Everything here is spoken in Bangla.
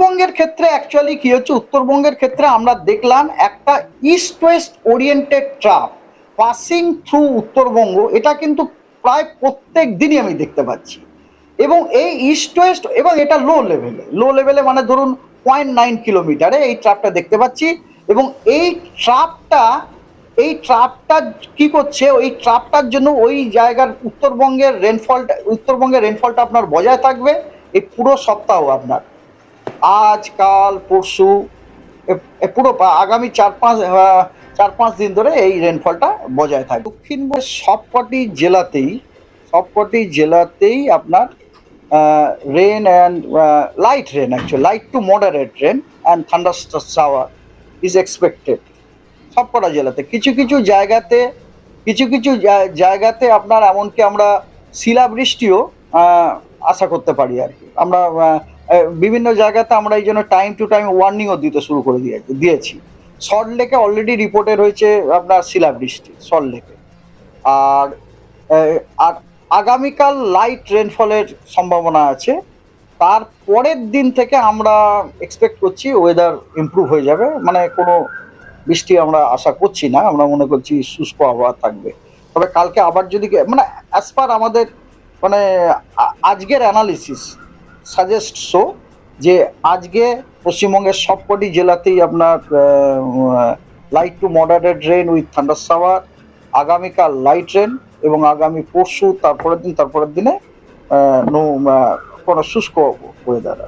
উত্তরবঙ্গের ক্ষেত্রে অ্যাকচুয়ালি কি হচ্ছে, উত্তরবঙ্গের ক্ষেত্রে আমরা দেখলাম একটা east West oriented trough passing through Uttarbanga. এটা কিন্তু প্রায় প্রত্যেক দিনই আমি দেখতে পাচ্ছি। এবং এই ইস্ট ওয়েস্ট, এবং এটা লো লেভেলে মানে ধরুন 0.9 কিলোমিটারে এই ট্রাফটা দেখতে পাচ্ছি। এবং এই ট্রাফটা কি করছে, ওই ট্রাফটার জন্য ওই জায়গার উত্তরবঙ্গের রেনফলটা আপনার বজায় থাকবে এই পুরো সপ্তাহ। আপনার আজ কাল পরশু পুরো আগামী 4-5 দিন ধরে এই রেনফলটা বজায় থাকবে। দক্ষিণবঙ্গের সবকটি জেলাতেই আপনার rain and light rain, actually light to moderate rain and thunder shower is expected. সবকটা জেলাতে কিছু কিছু জায়গাতে আপনার এমনকি আমরা শিলাবৃষ্টিও আশা করতে পারি আর কি। আমরা বিভিন্ন জায়গাতে আমরা এই জন্য টাইম টু টাইম ওয়ার্নিংও দিতে শুরু করে দিয়েছি। সল্টলেকে অলরেডি রিপোর্টেড হয়েছে আপনার শিলাবৃষ্টি সল্টলেকে। আর আর আগামীকাল লাইট রেনফলের সম্ভাবনা আছে। তার পরের দিন থেকে আমরা এক্সপেক্ট করছি ওয়েদার ইমপ্রুভ হয়ে যাবে, মানে কোনো বৃষ্টি আমরা আশা করছি না। আমরা মনে করছি শুষ্ক আবহাওয়া থাকবে। তবে কালকে আবার যদি মানে অ্যাজ পার আমাদের মানে আজকের অ্যানালিসিস সাজেস্ট যে আজকে পশ্চিমবঙ্গের সবকটি জেলাতেই আপনার light to moderate rain with thunder shower, আগামীকাল লাইট রেন, এবং আগামী পরশু তারপরের দিনে কোনো শুষ্ক ওয়েদার।